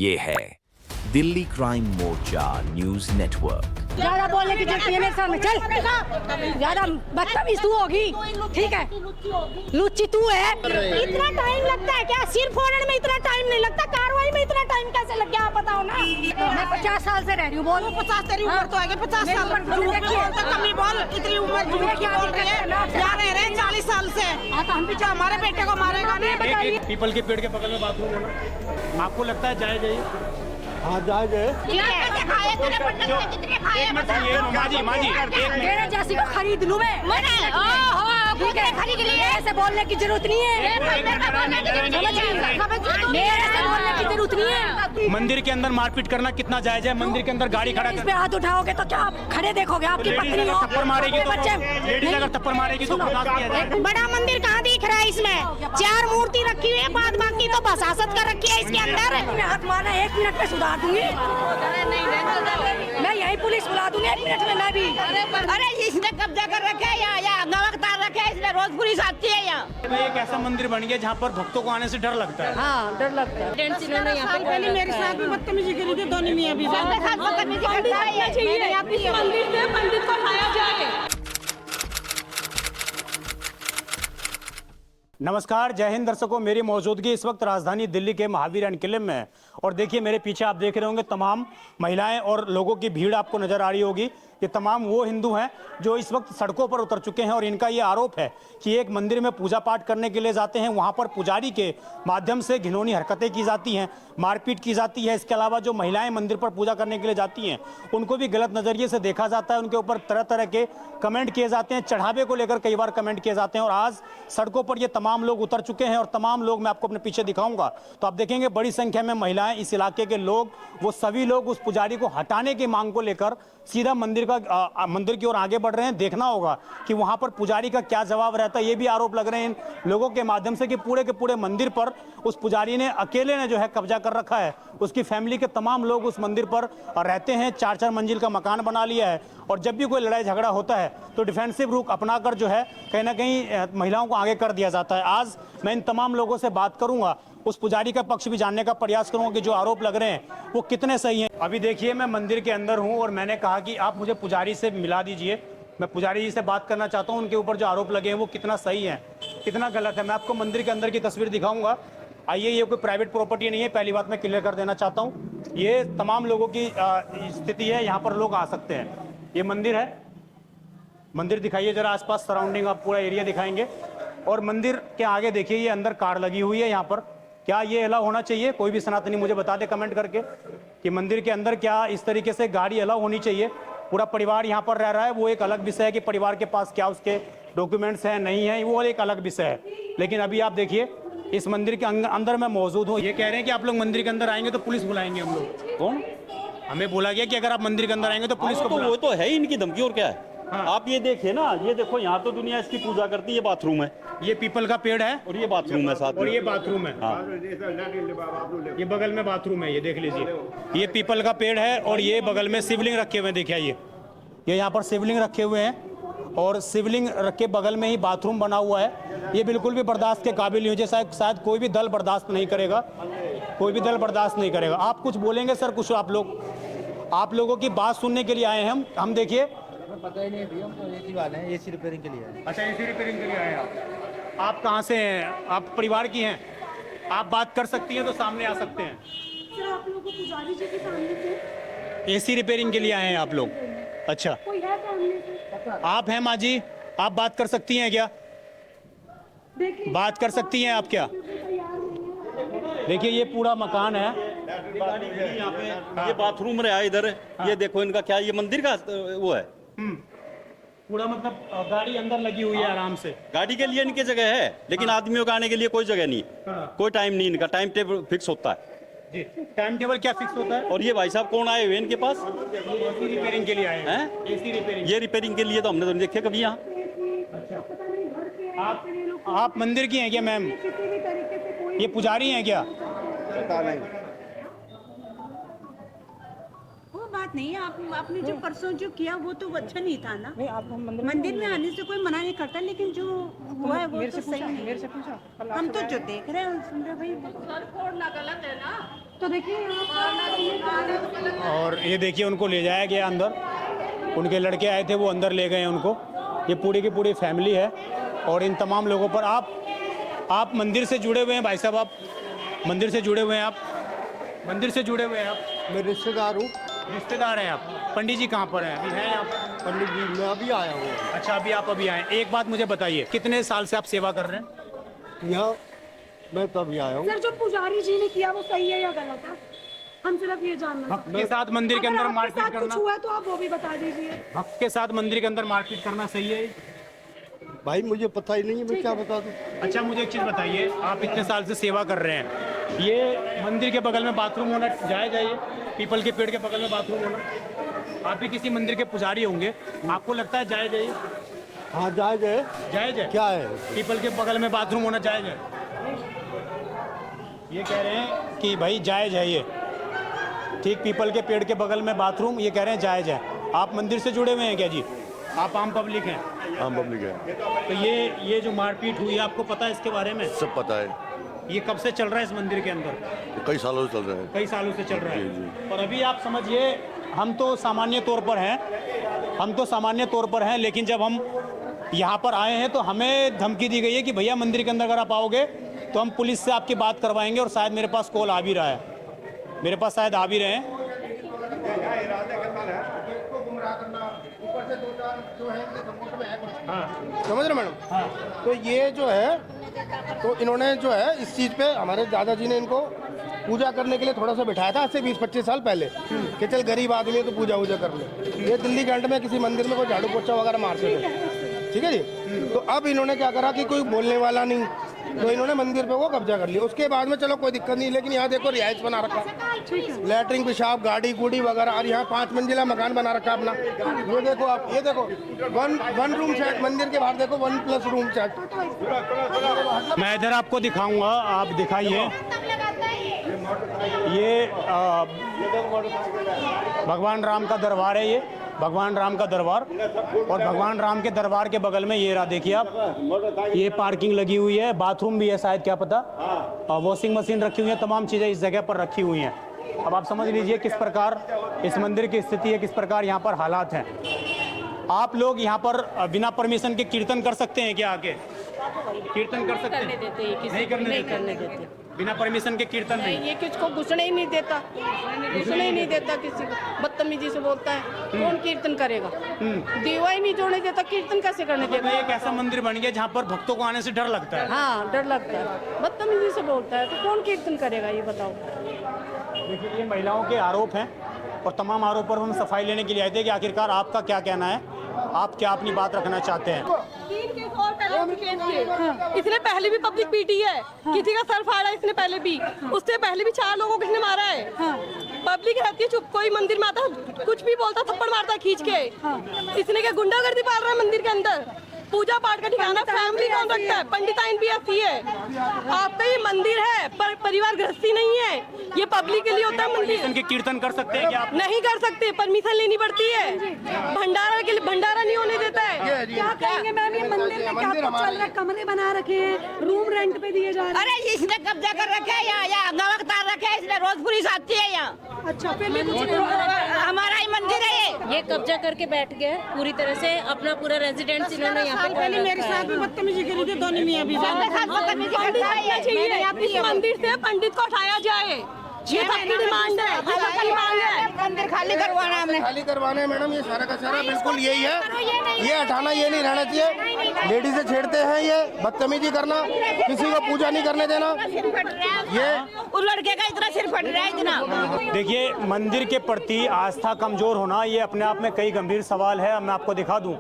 ये है दिल्ली क्राइम मोर्चा news network. ज्यादा बोलने की जरूरत नहीं है मेरे सामने, चल। ज्यादा बदतमीज तू होगी, ठीक है? लुच्ची तू है। इतना टाइम लगता है क्या? सिर फोड़ने में इतना टाइम नहीं लगता, कार्रवाई में इतना टाइम कैसे लग गया आप बताओ ना। मैं 50 साल से रह रही हूँ। बोल 50 तेरी उम्र तो है, 50 साल कमी बोल, इतनी उम्र झूठ की बोल रही है। यहाँ रह रहे 40 साल से। हाँ तो हम भी हमारे बेटे को मारेगा नहीं, बताइए। पीपल के पेड़ के बगल में बाथरूम होना आपको लगता है जायज है? हाँ जायज है। मेरे जैसी को खरीद लूं मैं। खरीद लिए, ऐसे बोलने की जरूरत नहीं है। मेरे से बोलने की जरूरत नहीं है। मंदिर के अंदर मारपीट करना कितना जायज है? मंदिर के अंदर गाड़ी खड़ा इस पे हाथ उठाओगे तो क्या आप खड़े देखोगे? आपकी पत्नी हो, थप्पड़ मारेगी तो बच्चे, लेडीज अगर थप्पड़ मारेगी तो बर्दाश्त किया जाएगा। बड़ा मंदिर कहाँ दिख रहा है इसमें? 4 मूर्ति रखी हुई है, बाद बाकी तो बसासत कर रखी है इसके अंदर। हाथ मारना 1 मिनट में सुधार दूंगी मैं, यही पुलिस बुला दूंगी 1 मिनट में मैं भी। अरे इसने कब्जा कर रखा है यहाँ, नमकदार रखा है इसने, रोज पुलिस आती है यहाँ। एक ऐसा मंदिर बन गया जहाँ पर भक्तों को आने से डर लगता है। हाँ डर लगता है। पहले मेरे साथ भी बदतमीजी करी थी दोनों मियां बीवी। पंडित को लाया जाए। नमस्कार, जय हिंद दर्शकों। मेरी मौजूदगी इस वक्त राजधानी दिल्ली के महावीर एनक्लेव में है और देखिए मेरे पीछे आप देख रहे होंगे तमाम महिलाएं और लोगों की भीड़ आपको नजर आ रही होगी। ये तमाम वो हिंदू हैं जो इस वक्त सड़कों पर उतर चुके हैं और इनका ये आरोप है कि एक मंदिर में पूजा पाठ करने के लिए जाते हैं, वहाँ पर पुजारी के माध्यम से घिनौनी हरकतें की जाती हैं, मारपीट की जाती है। इसके अलावा जो महिलाएं मंदिर पर पूजा करने के लिए जाती हैं उनको भी गलत नज़रिए से देखा जाता है, उनके ऊपर तरह तरह के कमेंट किए जाते हैं, चढ़ावे को लेकर कई बार कमेंट किए जाते हैं। और आज सड़कों पर ये तमाम लोग उतर चुके हैं और तमाम लोग, मैं आपको अपने पीछे दिखाऊंगा तो आप देखेंगे बड़ी संख्या में महिलाएं, इस इलाके के लोग, वो सभी लोग उस पुजारी को हटाने की मांग को लेकर सीधा मंदिर की ओर आगे बढ़ रहे हैं। देखना होगा कि वहां पर पुजारी का क्या जवाब रहता है। ये भी आरोप लग रहे हैं इन लोगों के माध्यम से कि पूरे के पूरे मंदिर पर उस पुजारी ने अकेले ने जो है कब्जा कर रखा है। उसकी फैमिली के तमाम लोग उस मंदिर पर रहते हैं, 4-4 मंजिल का मकान बना लिया है और जब भी कोई लड़ाई झगड़ा होता है तो डिफेंसिव रुख अपनाकर जो है कहीं ना कहीं महिलाओं को आगे कर दिया जाता है। आज मैं इन तमाम लोगों से बात करूंगा, उस पुजारी का पक्ष भी जानने का प्रयास करूंगा कि जो आरोप लग रहे हैं वो कितने सही हैं। अभी देखिए मैं मंदिर के अंदर हूं और मैंने कहा कि आप मुझे पुजारी से मिला दीजिए, मैं पुजारी जी से बात करना चाहता हूं, उनके ऊपर जो आरोप लगे हैं वो कितना सही है, कितना गलत है। मैं आपको मंदिर के अंदर की तस्वीर दिखाऊंगा। आइए, ये कोई प्राइवेट प्रॉपर्टी नहीं है, पहली बात मैं क्लियर कर देना चाहता हूँ। ये तमाम लोगों की स्थिति है, यहाँ पर लोग आ सकते हैं। ये मंदिर है, मंदिर दिखाइए जरा, आसपास सराउंडिंग आप पूरा एरिया दिखाएंगे। और मंदिर के आगे देखिए ये अंदर कार लगी हुई है। यहाँ पर क्या ये अलाउ होना चाहिए? कोई भी सनातनी मुझे बता दे कमेंट करके कि मंदिर के अंदर क्या इस तरीके से गाड़ी अलाउ होनी चाहिए? पूरा परिवार यहाँ पर रह रहा है, वो एक अलग विषय है कि परिवार के पास क्या उसके डॉक्यूमेंट्स हैं नहीं है, वो एक अलग विषय है। लेकिन अभी आप देखिए इस मंदिर के अंदर मैं मौजूद हूँ। ये कह रहे हैं कि आप लोग मंदिर के अंदर आएंगे तो पुलिस बुलाएंगे हम लोग। कौन? हमें बोला गया कि अगर आप मंदिर के अंदर आएंगे तो पुलिस को तो वो तो है ही इनकी धमकी, और क्या है। हाँ। आप ये देखिए ना, ये देखो यहाँ तो दुनिया इसकी पूजा करती है। बाथरूम है, ये पीपल का पेड़ है और ये बाथरूम है साथ में, और ये बाथरूम है। हाँ। ये बगल में बाथरूम है, ये देख लीजिए, ये पीपल का पेड़ है और ये बगल में शिवलिंग रखे हुए हैं। देखिए ये यहाँ पर शिवलिंग रखे हुए हैं और शिवलिंग रखे बगल में ही बाथरूम बना हुआ है। ये बिल्कुल भी बर्दाश्त के काबिल नहीं हो, शायद कोई भी दल बर्दाश्त नहीं करेगा, कोई भी दल बर्दाश्त नहीं करेगा। आप कुछ बोलेंगे सर? कुछ आप लोगों की बात सुनने के लिए आए हैं हम। देखिए पता ही नहीं है भैया, हम तो एसी वाले हैं, एसी रिपेयरिंग के लिए आए हैं। अच्छा, एसी रिपेयरिंग के लिए आए हैं आप कहाँ से हैं? आप परिवार की हैं? आप बात कर सकती हैं तो सामने आ सकते हैं। सर आप लोगों को पुजारी जी के सामने से एसी रिपेयरिंग के लिए आए हैं आप लोग? अच्छा, कोई है सामने से? आप हैं माँ जी, आप बात कर सकती हैं क्या? बात कर सकती हैं आप क्या? देखिए ये पूरा मकान है, यहाँ पे ये बाथरूम रहा है इधर। ये देखो इनका क्या, ये मंदिर का वो है। पूरा मतलब गाड़ी अंदर लगी हुई है आराम से। गाड़ी के लिए इनकी जगह है, लेकिन आदमियों का आने के लिए कोई जगह नहीं, कोई टाइम नहीं। इनका टाइम टेबल फिक्स होता है जी। टाइम टेबल क्या फिक्स होता है? और ये भाई साहब कौन आए हुए इनके पास? एसी रिपेयरिंग के लिए आए हैं। एसी रिपेयरिंग, ये रिपेयरिंग के लिए तो हमने तो नहीं देखे कभी यहाँ। आप मंदिर की हैं क्या मैम? ये पुजारी हैं क्या? बात नहीं है। आपने जो परसों जो किया वो तो अच्छा नहीं था ना। नहीं, आप मंदिर में आने से कोई मना नहीं करता, लेकिन जो हुआ है वो तो सही नहीं। मेरे से पूछा, हम तो जो देख रहे हैं सुन रहे भाई, सर फोड़ना गलत है ना। तो देखिए और ये देखिए उनको ले जाया गया अंदर, उनके लड़के आए थे वो अंदर ले गए उनको। ये पूरी की पूरी फैमिली है और इन तमाम लोगों पर आप मंदिर से जुड़े हुए हैं भाई साहब, आप मंदिर से जुड़े हुए हैं, आप मंदिर से जुड़े हुए हैं आप? मैं रिश्तेदार हूँ। रिश्तेदार हैं आप? पंडित जी कहाँ पर हैं? अभी हैं आप? पंडित जी मैं अभी आया हूँ। अच्छा अभी आप अभी आए। एक बात मुझे बताइए, कितने साल से आप सेवा कर रहे हैं? यहाँ मैं तभी आया हूँ। सर जो पुजारी जी ने किया वो सही है या गलत है? हम सिर्फ ये जानना भक्त के साथ मंदिर के अंदर मारपीट कुछ करना, हुआ है तो आप वो भी बता दीजिए। भक्त के साथ मंदिर के अंदर मारपीट करना सही है? भाई मुझे पता ही नहीं है, मैं क्या बता दूँ। अच्छा मुझे एक चीज़ बताइए, आप इतने साल से सेवा कर रहे हैं, ये मंदिर के बगल में बाथरूम होना जायज़ है? ये पीपल के पेड़ के बगल में बाथरूम होना, आप भी किसी मंदिर के पुजारी होंगे, आपको लगता है जायज़ है ये? हाँ जायज है। जायज़ है? क्या है? पीपल के बगल में बाथरूम होना जायज़ है? ये कह रहे हैं कि भाई जायज़ है ये, ठीक पीपल के पेड़ के बगल में बाथरूम, ये कह रहे हैं जायज़ है। आप मंदिर से जुड़े हुए हैं क्या जी? आप आम पब्लिक हैं? आम पब्लिक है। तो ये जो मारपीट हुई है आपको पता है इसके बारे में? सब पता है। ये कब से चल रहा है इस मंदिर के अंदर? कई सालों से चल रहा है। कई सालों से चल रहा जी, है। और अभी आप समझिए हम तो सामान्य तौर पर हैं, लेकिन जब हम यहाँ पर आए हैं तो हमें धमकी दी गई है कि भैया मंदिर के अंदर अगर आप आओगे तो हम पुलिस से आपकी बात करवाएंगे, और शायद मेरे पास कॉल आ भी रहा है, मेरे पास शायद आ भी रहे हैं। समझ रहे मैडम? हाँ। तो ये जो है, तो इन्होंने जो है इस चीज़ पे हमारे दादाजी ने इनको पूजा करने के लिए थोड़ा सा बिठाया था आज से 20-25 साल पहले कि चल गरीब आदमी है तो पूजा वूजा कर ले। ये दिल्ली के अंडर में किसी मंदिर में कोई झाड़ू पोछा वगैरह मारते थे, ठीक है जी। तो अब इन्होंने क्या करा कि कोई बोलने वाला नहीं, तो इन्होंने मंदिर पे वो कब्जा कर लिया। उसके बाद में चलो कोई दिक्कत नहीं, लेकिन यहाँ देखो रिहाइश बना रखा, लैटरिन पेशाब गाड़ी गुड़ी वगैरह, और यहाँ 5 मंजिला मकान बना रखा अपना। ये देखो आप, ये देखो वन रूम सेट, मंदिर के बाहर देखो 1+ रूम सेट। मैं इधर आपको दिखाऊंगा, आप दिखाइए। ये भगवान राम का दरबार है, ये भगवान राम का दरबार, और भगवान राम के दरबार के बगल में ये रहा, देखिए आप, ये पार्किंग लगी हुई है, बाथरूम भी है शायद, क्या पता, वॉशिंग मशीन रखी हुई है, तमाम चीज़ें इस जगह पर रखी हुई हैं। अब आप समझ लीजिए किस प्रकार इस मंदिर की स्थिति है, किस प्रकार यहाँ पर हालात हैं। आप लोग यहाँ पर बिना परमिशन के कीर्तन कर सकते हैं क्या? आके कीर्तन कर सकते हैं? नहीं करने देते, बिना परमिशन के कीर्तन नहीं। ये किसको घुसने ही नहीं देता, किसी को बदतमीजी से बोलता है। कौन कीर्तन करेगा? दीवा ही नहीं जोड़ने देता, कीर्तन कैसे करने देगा? एक ऐसा मंदिर बन गया जहाँ पर भक्तों को आने से डर लगता है। हाँ डर लगता है, बदतमीजी से बोलता है, तो कौन कीर्तन करेगा ये बताओ? देखिए ये महिलाओं के आरोप हैं, और तमाम आरोप पर हम सफाई लेने के लिए आए थे कि आखिरकार आपका क्या कहना है, आप क्या अपनी बात रखना चाहते हैं? इसने पहले भी पब्लिक पीटी है, किसी का सर फाड़ा इसने पहले भी, उससे पहले भी 4 लोगों को इसने मारा है। पब्लिक रहती है चुप, कोई मंदिर में आता कुछ भी बोलता थप्पड़ मारता है खींच के। इसने क्या गुंडागर्दी पाल रहा है मंदिर के अंदर? पूजा पाठ का ठिकाना फैमिली कौन रखता है? पंडिताइन भी ऐसी है। आपका ये मंदिर है पर परिवार गृहस्थी नहीं है, ये पब्लिक के लिए होता है मंदिर। के कीर्तन कर सकते हैं क्या आप? नहीं कर सकते, परमिशन लेनी पड़ती है। भंडारा के लिए भंडारा नहीं होने देता है। क्या कहेंगे मैम, ये मंदिर में क्या कुछ चल रहा है? कमरे बना रखे हैं, रूम रेंट पे दिए जा रहे हैं। अरे इसने कब्जा कर रखे है यहाँ हंगामा तार रखे है इसने, रोज पुलिस आती है यहाँ। अच्छा फिर भी कुछ हमारा ही मंदिर है ये कब्जा करके बैठ गए पूरी तरह से, अपना पूरा रेजिडेंस इन्होंने यहाँ पे मेरे साथ भी बदतमीजी करी थी दोनों मियां बीवी। मंदिर से पंडित को हटाया जाए, ये सबकी डिमांड है, मंदिर खाली करवाना हमने। खाली करवाना है मैडम, ये सारा का सारा बिल्कुल यही है। ये हटाना, ये नहीं रहना चाहिए। लेडीज से छेड़ते हैं, ये बदतमीजी करना, किसी को पूजा नहीं करने देना, ये उस लड़के का इतना सिर फट रहा है इतना। देखिए मंदिर के प्रति आस्था कमजोर होना ये अपने आप में कई गंभीर सवाल है। मैं आपको दिखा दूं,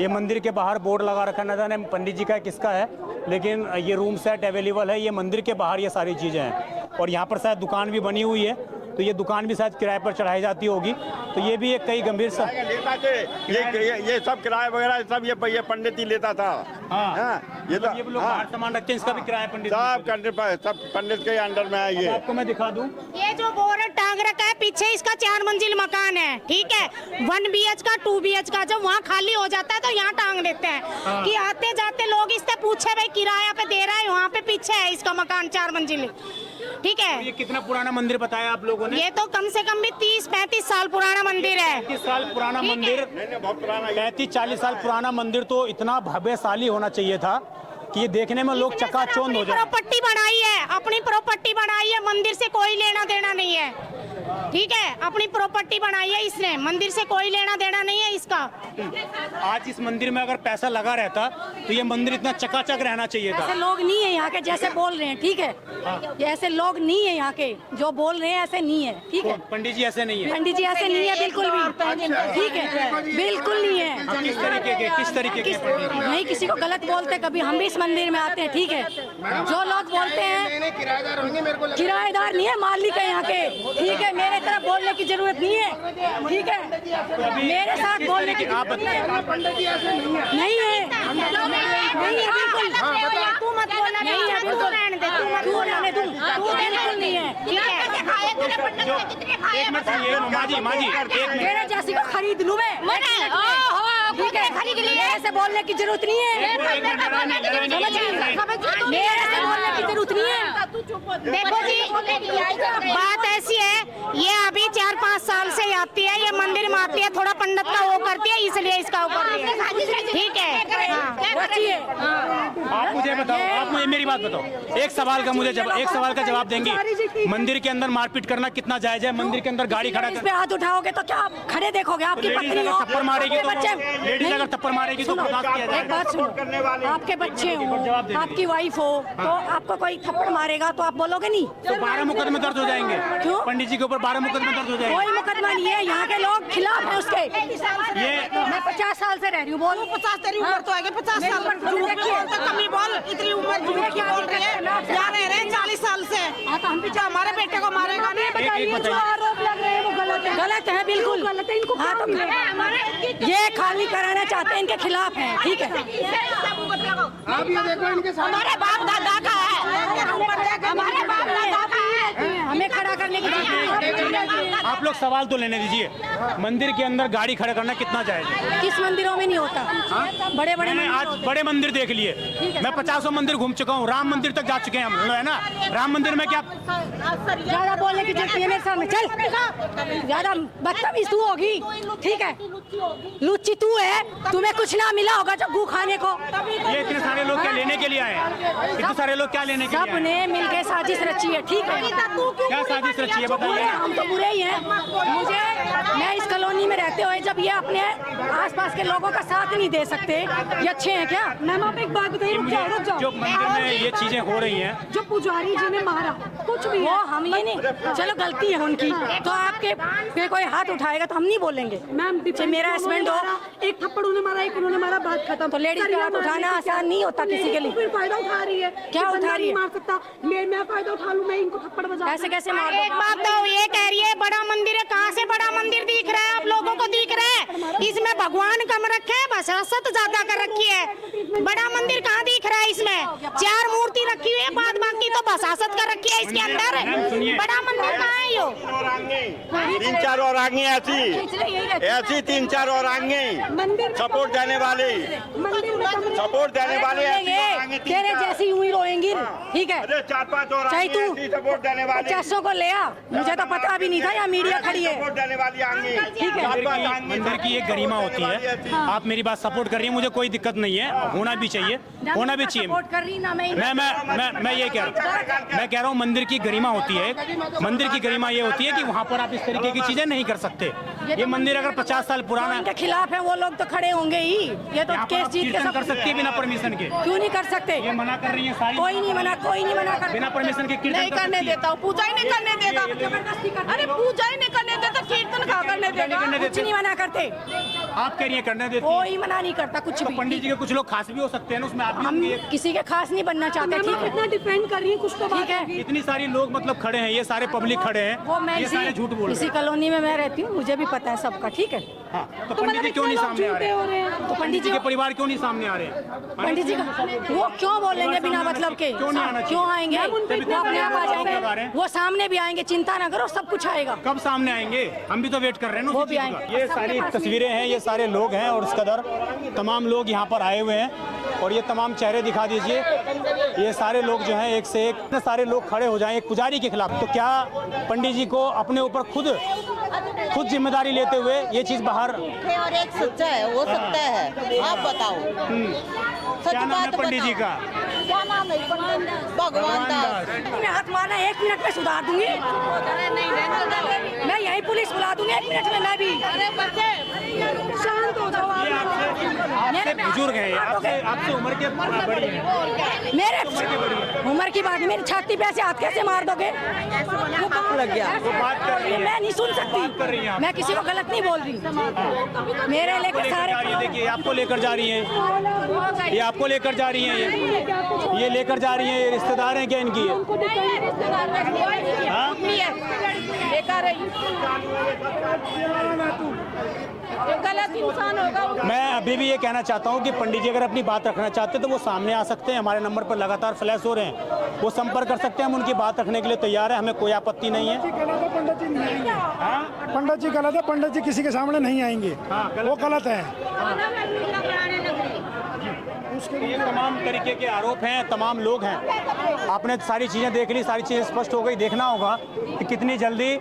ये मंदिर के बाहर बोर्ड लगा रखा, न जाने पंडित जी का है किसका है, लेकिन ये रूम सेट अवेलेबल है। ये मंदिर के बाहर ये सारी चीज़ें हैं, और यहाँ पर शायद दुकान भी बनी हुई है, तो ये दुकान भी शायद किराए पर चढ़ाई जाती होगी। तो ये भी एक कई गंभीर सा ये सब किराया वगैरह सब ये पंडित ही लेता था। ये तो ये लोग बाहर सामान रखते हैं, इसका भी किराया पंडित सब पंडित के अंडर में है। ये आपको मैं दिखा दूं, ये जो बोर्ड टांग रखा है पीछे, इसका 4 मंजिल मकान है, ठीक है। 1 BH का 2 BH का, जब वहाँ खाली हो जाता है तो यहाँ टांग देते हैं कि आते जाते लोग इससे पूछे भाई किराया पे दे रहा है, वहाँ पे पीछे है इसका मकान 4 मंजिल। ठीक है। ये कितना पुराना मंदिर बताया आप लोगों ने? ये तो कम से कम भी 30-35 साल पुराना मंदिर है। 30 साल पुराना मंदिर, 35-40 साल पुराना मंदिर तो इतना भव्यशाली होना चाहिए था कि ये देखने में लोग चकाचौंध हो जाए। प्रॉपर्टी बनाई है, अपनी प्रॉपर्टी बनाई है, मंदिर से कोई लेना देना नहीं है। ठीक है, अपनी प्रॉपर्टी बनाई है इसने, मंदिर से कोई लेना देना नहीं है इसका। आज इस मंदिर में अगर पैसा लगा रहता तो ये मंदिर इतना चकाचक रहना चाहिए था। ऐसे लोग नहीं है यहाँ के जैसे बोल रहे हैं, ठीक है। ये ऐसे लोग नहीं है यहाँ के जो बोल रहे हैं, ऐसे नहीं है, ठीक है। पंडित जी ऐसे नहीं है? पंडित जी ऐसे नहीं है बिल्कुल भी, ठीक है, बिल्कुल नहीं है। किस तरीके के पंडित जी? नहीं किसी को गलत बोलते, कभी हम भी इस मंदिर में आते हैं, ठीक है। जो लोग बोलते हैं किराएदार होंगे, मेरे को किराएदार नहीं है, मालिक है यहाँ के, ठीक है। मेरे तरफ बोलने की जरूरत नहीं है, ठीक है। मेरे साथ बोलने की पंडित जी ऐसे नहीं है। नहीं है, नहीं है बिल्कुल। तू मत बोलना, नहीं है बिल्कुल, तू मत तू बोलना, रहने दूं, तू बिल्कुल नहीं है, ठीक है। एक मिनट सुनिए, माँ जी एक मिनट। मेरे जैसी को खरीद लूं मैं, ठीक है। खरीद लिया, ऐसे बोलने की जरूरत नहीं है, मेरे से बोलने की जरूरत नहीं है। देखो जी, बात ऐसी है, ये अभी 4-5 साल से आती है, ये मंदिर में आती है, थोड़ा पंडित का वो करती है, इसलिए इसका ऊपर ठीक है। आप मुझे बताओ, आप मुझे मेरी बात बताओ, एक सवाल का जवाब देंगी। मंदिर के अंदर मारपीट करना कितना जायज है? मंदिर के अंदर गाड़ी खड़ा इस पे हाथ उठाओगे तो क्या आप खड़े देखोगे? आपकी पत्नी हो, थप्पड़ मारेगी तो बच्चे, लेडीज अगर थप्पड़ मारेगी तो बर्दाश्त किया जाएगा। एक बात सुनो, आपके बच्चे हो, आपकी वाइफ हो, तो आपको कोई थप्पड़ मारेगा तो आप बोलोगे नहीं? तो 12 मुकदमे दर्ज हो जाएंगे। क्यों? पंडित जी के ऊपर 12 मुकदमे दर्ज हो जाएंगे। कोई मुकदमा नहीं है, यहाँ के लोग खिलाफ है उसके। ये मैं 50 साल से रह रही हूँ, बोल 50 तेरी उम्र तो आएगी, 50 साल कमी बोल, इतनी उम्र झूठ की बोल रही है। यहाँ रह रहे हैं 40 साल से, तो हम पीछे हमारे बेटे को मारेगा नहीं। बताइए, जो आरोप लग रहे हैं वो गलत है बिल्कुल गलत है। इनको हाँ तो ये खाली कराना चाहते हैं, इनके खिलाफ है, ठीक है। आप ये देखो इनके साथ हमारे बाप दादा का है, हमारे बाप दादा का है, हमें खड़ा करने की आप लोग सवाल तो लेने दीजिए। मंदिर के अंदर गाड़ी खड़ा करना कितना जायज है? किस मंदिरों में नहीं होता? बड़े बड़े मैंने आज बड़े मंदिर देख लिए, मैं 50 मंदिर घूम चुका हूँ, राम मंदिर तक जा चुके हैं हम लोग, है ना। राम मंदिर में क्या ज्यादा बोलने की जरूरत नहीं है मेरे सामने, चल। ज्यादा बदतमीज तू होगी, ठीक है। लुच्ची तू है, तुम्हें कुछ ना मिला होगा जब गू खाने को। ये इतने सारे लोग क्या लेने के लिए आए हैं? इतने सारे लोग क्या लेने के लिए आए हैं? सबने मिलके साजिश रची है, ठीक है। क्या साजिश रची है बताइए? हम तो बुरे ही हैं। मैं इस कॉलोनी में रहते हुए जब ये अपने आसपास के लोगों का साथ नहीं दे सकते, ये अच्छे हैं क्या? मैम आप एक बात बताइए, रुक जाओ। जो मंदिर में ये चीजें हो रही हैं, जो पुजारी जी ने मारा कुछ भी वो हम ये नहीं, चलो गलती है उनकी, तो आपके पे कोई हाथ उठाएगा तो हम नहीं बोलेंगे। मैम मेरा हस्बैंड हो, एक थप्पड़ उन्होंने मारा, एक उन्होंने मारा, बात खत्म। तो लेडीज पे हाथ उठाना आसान नहीं होता किसी के लिए। फिर फायदा उठा रही है, क्या उठा रही है? मार सकता मैं फायदा उठा लूं, मैं इनको थप्पड़ बजा ऐसे कैसे मार? एक बात तो ये कह रही है, बड़ा मंदिर है, कहाँ से बड़ा मंदिर दिख रहा है? आप लोगों को दिख रहा है? इसमें भगवान कम रखे है, बसासत ज्यादा कर रखी है। बड़ा मंदिर कहाँ दिख रहा है? इसमें 4 मूर्ति रखी हुई है, बाद बाकी तो बसासत कर रखी है इसके अंदर। बड़ा मंदिर कहाँ है? यो 3-4 और आगे ऐसी 3-4 और आगे सपोर्ट देने वाले तेरे जैसी यूं ही रोएंगी, ठीक है। 4-5 और चाहे तू सपोर्ट देने वाले 50 को ले आ, मुझे तो पता भी नहीं था यहाँ मीडिया खड़ी है, सपोर्ट देने वाली आगे। ठीक है। मंदिर की एक गरिमा होती है। आप मेरी बात सपोर्ट कर रही हैं, मुझे कोई दिक्कत नहीं है, होना भी चाहिए, होना भी चाहिए। सपोर्ट कर रही ना मैं ये कह रहा हूँ, मंदिर की गरिमा होती है। मंदिर की गरिमा ये होती है कि वहाँ पर आप इस तरीके की चीजें नहीं कर सकते। ये मंदिर अगर 50 साल पुराना है, के खिलाफ है वो लोग तो खड़े होंगे ही। ये तो केस जीत के सब कर सकती है बिना परमिशन के। क्यों नहीं कर सकते? ये मना कर रही है सारी। कोई नहीं मना कर, बिना परमिशन के कीर्तन नहीं करने देता हूँ, पूजा ही नहीं करने देता। अरे पूजा ही नहीं करने देता, कीर्तन कहाँ करने देता? कुछ नहीं मना करते। आप कह रही है करने देती? कोई मना नहीं करता कुछ भी। पंडित जी के कुछ लोग खास भी हो सकते हैं ना, उसमें आप भी हम होंगे। किसी के खास नहीं बनना चाहते, ठीक है। इतना डिफेंड कर रही है कुछ तो ठीक है। इतनी सारी लोग मतलब खड़े हैं, ये सारे पब्लिक खड़े हैं, वो मैं ये सारे झूठ बोल रहे इसी हैं। कॉलोनी में मैं रहती हूँ, मुझे भी पता है सबका, ठीक है। हाँ, तो पंडित जी क्यों नहीं सामने आ रहे हैं? तो पंडित जी के परिवार क्यों नहीं सामने आ रहे हैं? पंडित जी का वो क्यों बोलेंगे बिना मतलब के? क्यों नहीं आना चाहिए? क्यों आएंगे? वो अपने आप आ लगा रहे जाएंगे, हैं। वो सामने भी आएंगे, चिंता ना करो, सब कुछ आएगा। कब सामने आएंगे? हम भी तो वेट कर रहे हैं ना वो उसी भी चीज़ का। आएंगे। ये सारी तस्वीरें हैं, ये सारे लोग हैं और इस कदर तमाम लोग यहाँ पर आए हुए हैं। और ये तमाम चेहरे दिखा दीजिए। ये सारे लोग जो हैं एक से एक इतने सारे लोग खड़े हो जाएं एक पुजारी के खिलाफ। तो क्या पंडित जी को अपने ऊपर खुद जिम्मेदारी लेते हुए ये चीज बाहर और एक सच्चा है, वो सकता है, आप बताओ। क्या नाम है पंडित जी का? क्या नाम है? भगवान दास। मैं हाथ मारना 1 मिनट में सुधार दूंगी। मैं यही पुलिस बुला दूंगी 1 मिनट में। मैं भी शांत हो जाओ। आपसे बुजुर्ग हैं, आपसे उम्र के बड़ी हैं। मेरे उम्र की बात नहीं, मेरी छाती पे ऐसे हाथ कैसे मार दोगे? लग गया तो बात कर रही है। मैं नहीं सुन सकती, मैं किसी को गलत नहीं बोल रही। मेरे लेकर सारे देखिए आपको लेकर जा रही हैं, ये आपको लेकर जा रही हैं, ये लेकर जा रही हैं। ये रिश्तेदार हैं क्या इनकी? गलत इंसान होगा। मैं अभी भी ये कहना चाहता हूँ कि पंडित जी अगर अपनी बात रखना चाहते हैं तो वो सामने आ सकते हैं। हमारे नंबर पर लगातार फ्लैश हो रहे हैं, वो संपर्क कर सकते हैं। हम उनकी बात रखने के लिए तैयार है, हमें कोई आपत्ति नहीं है। पंडित जी गलत है, पंडित जी किसी के सामने नहीं आएंगे, वो गलत है। ये तमाम तरीके के आरोप हैं, तमाम लोग हैं। आपने सारी चीज़ें देख ली, सारी चीज़ें स्पष्ट हो गई। देखना होगा कि कितनी जल्दी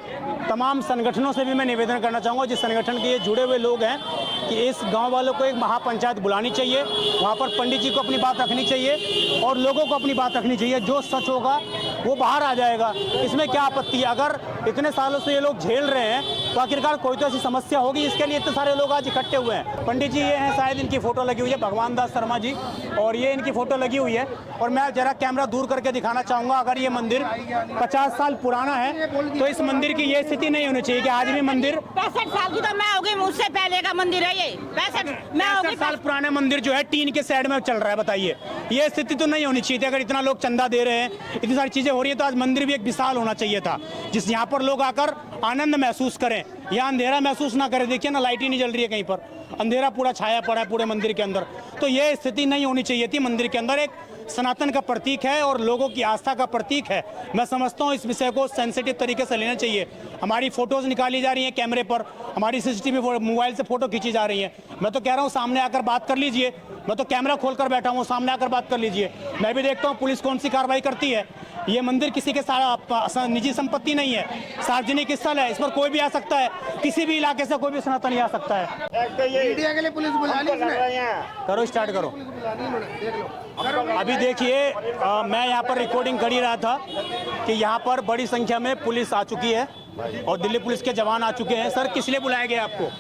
तमाम संगठनों से भी मैं निवेदन करना चाहूँगा, जिस संगठन के ये जुड़े हुए लोग हैं, कि इस गांव वालों को एक महापंचायत बुलानी चाहिए। वहाँ पर पंडित जी को अपनी बात रखनी चाहिए और लोगों को अपनी बात रखनी चाहिए। जो सच होगा वो बाहर आ जाएगा। इसमें क्या आपत्ति है? अगर इतने सालों से ये लोग झेल रहे हैं तो आखिरकार कोई तो ऐसी समस्या होगी जिसके लिए इतने सारे लोग आज इकट्ठे हुए हैं। पंडित जी ये हैं, शायद इनकी फोटो लगी हुई है, भगवान दास शर्मा जी, और ये इनकी फोटो लगी हुई है। और मैं जरा कैमरा दूर करके दिखाना चाहूँगा, अगर ये मंदिर 50 साल पुराना है तो इस मंदिर की ये स्थिति नहीं होनी चाहिए कि आज भी मंदिर 65 साल की तो मैं हो गई, मुझसे पहले का मंदिर है ये। 65 साल पुराने मंदिर जो है टीन के साइड में चल रहा है। बताइए, ये स्थिति तो नहीं होनी चाहिए थी। अगर इतना लोग चंदा दे रहे हैं, इतनी सारी चीजें हो रही है, तो आज मंदिर भी एक विशाल होना चाहिए था, जिस यहाँ पर लोग आकर आनंद महसूस करें, यहाँ अंधेरा महसूस ना करें। देखिए ना, लाइट ही नहीं जल रही है, कहीं पर अंधेरा पूरा छाया पड़ा है पूरे मंदिर के अंदर। तो ये स्थिति नहीं होनी चाहिए थी। मंदिर के अंदर एक सनातन का प्रतीक है और लोगों की आस्था का प्रतीक है। मैं समझता हूँ इस विषय को सेंसिटिव तरीके से लेना चाहिए। हमारी फोटोज निकाली जा रही हैं कैमरे पर, हमारी सीसीटीवी मोबाइल से फोटो खींची जा रही है। मैं तो कह रहा हूँ सामने आकर बात कर लीजिए। मैं तो कैमरा खोलकर बैठा हूँ, सामने आकर बात कर लीजिए। मैं भी देखता हूँ पुलिस कौन सी कार्रवाई करती है। ये मंदिर किसी के सारा निजी संपत्ति नहीं है, सार्वजनिक स्थल है। इस पर कोई भी आ सकता है, किसी भी इलाके से कोई भी सनातनी आ सकता है। मीडिया के लिए पुलिस बुला ली इसने। करो, स्टार्ट करो। अभी देखिए, मैं यहाँ पर रिकॉर्डिंग कर ही रहा था कि यहाँ पर बड़ी संख्या में पुलिस आ चुकी है और दिल्ली पुलिस के जवान आ चुके हैं। सर, किस लिए बुलाया गया आपको?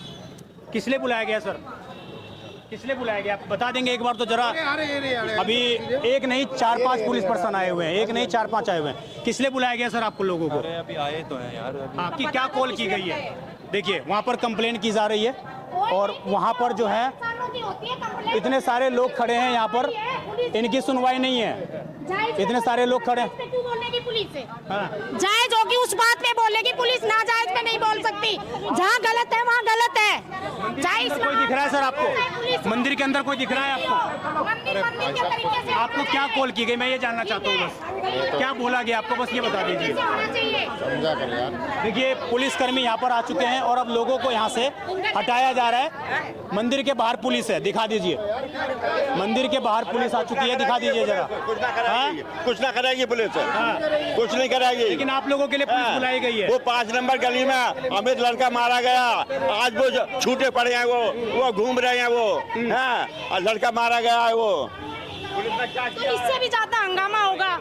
किस लिए बुलाया गया सर? किस लिए बुलाया गया आप बता देंगे एक बार तो जरा। अभी एक नहीं 4-5 पुलिस पर्सन आए हुए हैं, एक नहीं 4-5 आए हुए हैं। किस लिए बुलाया गया सर आपको लोगों को? अभी आए तो हैं यार। आपकी क्या कॉल की गई है? देखिए, वहाँ पर कंप्लेन की जा रही है और वहाँ पर जो है इतने सारे लोग खड़े हैं, यहाँ पर इनकी सुनवाई नहीं है। इतने सारे लोग खड़े हैं। जायज होगी उस बात पे बोलेगी पुलिस, ना जायज पे नहीं बोल सकती। जहाँ गलत है वहाँ गलत है। जायज कोई दिख रहा है सर आपको? मंदिर के अंदर कोई दिख रहा है आपको? मंदिर के तरीके से आपको क्या कॉल की गई, मैं ये जानना चाहता हूँ बस। क्या बोला गया आपको, बस ये बता दीजिए। देखिए, पुलिसकर्मी यहाँ पर आ चुके हैं और अब लोगों को यहाँ से हटाया जा रहा है। मंदिर के बाहर पुलिस है, दिखा दीजिए। मंदिर के बाहर पुलिस आ चुकी है, दिखा दीजिए जरा। कुछ ना करेगी पुलिस, कुछ नहीं करेगी। लेकिन आप लोगों के लिए पुलिस बुलाई गई है। वो 5 नंबर गली में अमित लड़का मारा गया, आज वो छूटे पड़े हैं, वो घूम रहे हैं, वो हाँ, लड़का मारा गया है वो। तो इससे भी ज्यादा हंगामा होगा,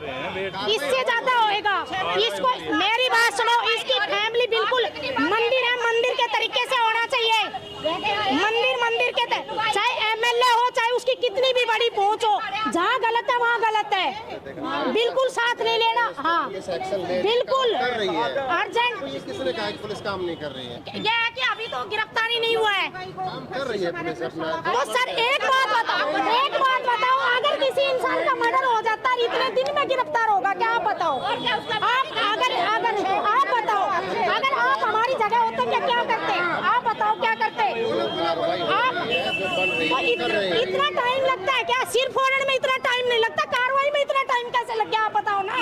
इससे ज्यादा होएगा। इसको मेरी बात सुनो, इसकी फैमिली बिल्कुल मंदिर है, मंदिर के तरीके से होना चाहिए। मंदिर के चाहे एमएलए हो, चाहे उसकी कितनी भी बड़ी पहुंच हो, जहाँ गलत है वहाँ गलत है, बिल्कुल साथ नहीं लेना। हाँ बिल्कुल अर्जेंट। पुलिस काम नहीं कर रही है। यह है कि अभी तो गिरफ्तारी नहीं हुआ है, काम कर रही है पुलिस अपना। तो सर एक बात बताओ, अगर किसी इंसान का मर्डर हो जाता है इतने दिन में गिरफ्तार होगा क्या? आप बताओ। आप बताओ, अगर आप हमारी जगह होते क्या करते? आप बताओ क्या करते? आप इतना टाइम लगता है क्या? सिर फोड़ने में इतना टाइम नहीं लगता, कार्रवाई में इतना टाइम कैसे लग गया? आप बताओ ना।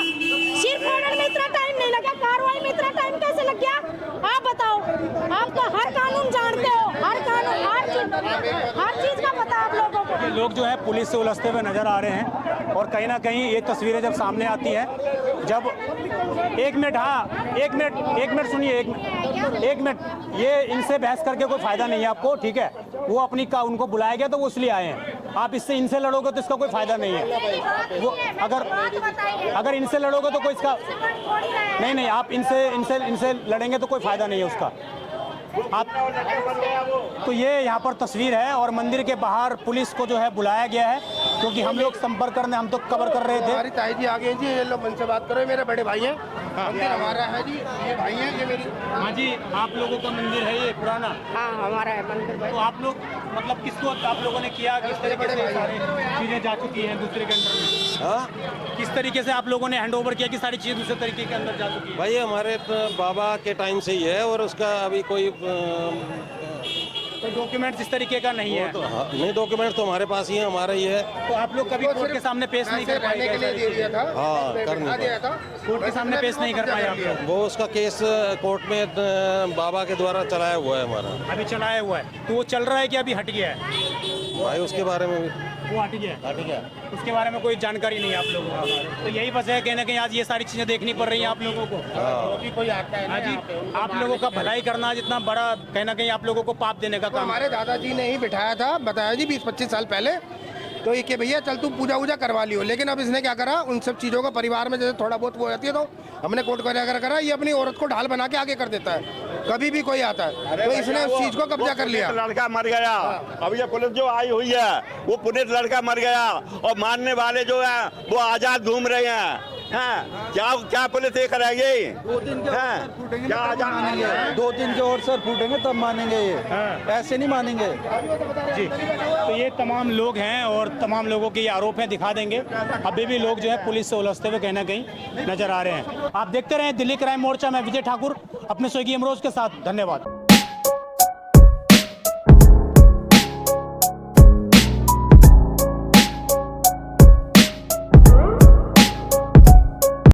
सिर फोड़ने में इतना टाइम नहीं लगा, कार्रवाई में इतना टाइम कैसे लग गया? आप बताओ। आप तो हर कानून जानते हो, हर कानून, हर चीज का पता आप लोगों को। लोग जो है पुलिस से उलझते हुए नजर आ रहे हैं और कहीं ना कहीं ये तस्वीरें जब सामने आती हैं, जब एक मिनट सुनिए, एक मिनट, ये इनसे बहस करके कोई फायदा नहीं है आपको, ठीक है? वो अपनी का उनको बुलाया गया तो वो इसलिए आए हैं। आप इससे इनसे लड़ोगे तो इसका कोई फायदा नहीं है। वो अगर इनसे लड़ोगे तो कोई इसका नहीं, आप इनसे लड़ेंगे तो कोई फायदा नहीं है उसका। आप तो ये यहाँ पर तस्वीर है और मंदिर के बाहर पुलिस को जो है बुलाया गया है, क्योंकि हम लोग संपर्क करने, हम तो कवर कर रहे थे। हमारी ताई जी आ गए जी, ये लोग उनसे बात करो, मेरे बड़े भाई हैं। मंदिर हमारा है जी, ये भाई हैं, ये मेरी। हाँ जी, आप लोगों का मंदिर है ये पुराना? हाँ हमारा है मंदिर। तो आप लोग मतलब किसको आप लोगों ने किया, किस तरीके से सारी चीज़ें जा चुकी हैं दूसरे के अंदर में? किस तरीके से आप लोगों ने हैंड ओवर किया कि सारी चीज़ें दूसरे तरीके के अंदर जा चुकी है? भाई हमारे बाबा के टाइम से ही है और उसका अभी कोई तो डॉक्यूमेंट इस तरीके का नहीं है? तो नहीं, डॉक्यूमेंट तो हमारे पास ही है, हमारा ही है। तो आप लोग कभी कोर्ट के सामने पेश नहीं कर पाए? के लिए दे दिया था। हाँ, करने दिया था, कोर्ट के सामने पेश नहीं कर पाए आप लोग? वो उसका केस कोर्ट में बाबा के द्वारा चलाया हुआ है हमारा। अभी चलाया हुआ है, तो वो चल रहा है कि अभी हट गया है? भाई उसके बारे में वो हट गया, उसके बारे में कोई जानकारी नहीं है आप लोगों को। तो यही वजह है कहीं ना कहीं आज ये सारी चीजें देखनी पड़ रही हैं आप लोगों को। कोई आता है हाँ जी, आप लोगों का भलाई करना जितना बड़ा कहीं ना कहीं आप लोगों को पाप देने का काम। हमारे दादाजी ने ही बिठाया था, बताया जी 20-25 साल पहले, तो ये कि भैया चल तू पूजा वूजा करवा लियो। लेकिन अब इसने क्या करा, उन सब चीज़ों को परिवार में जैसे थोड़ा बहुत वो रहती है तो हमने कोर्ट वगैरह करा, ये अपनी औरत को ढाल बना के आगे कर देता है कभी भी कोई आता है, तो इसने उस चीज़ को कब्जा कर लिया। लड़का मर गया, अब ये पुलिस जो आई हुई है वो पुलिस लड़का मर गया और मारने वाले जो है वो आजाद घूम रहे हैं। हाँ, क्या पुलिस ये करेगी? 2 दिन के क्या आजाद? 2 दिन के और सर फूटेंगे तब मानेंगे, ये ऐसे नहीं मानेंगे जी। तो ये तमाम लोग हैं और तमाम लोगों के ये आरोप हैं, दिखा देंगे। अभी भी लोग जो है पुलिस से उलझते हुए कहीं ना कहीं नजर आ रहे हैं। आप देखते रहें दिल्ली क्राइम मोर्चा में विजय ठाकुर अपने सहयोगी इमरोज के साथ। धन्यवाद।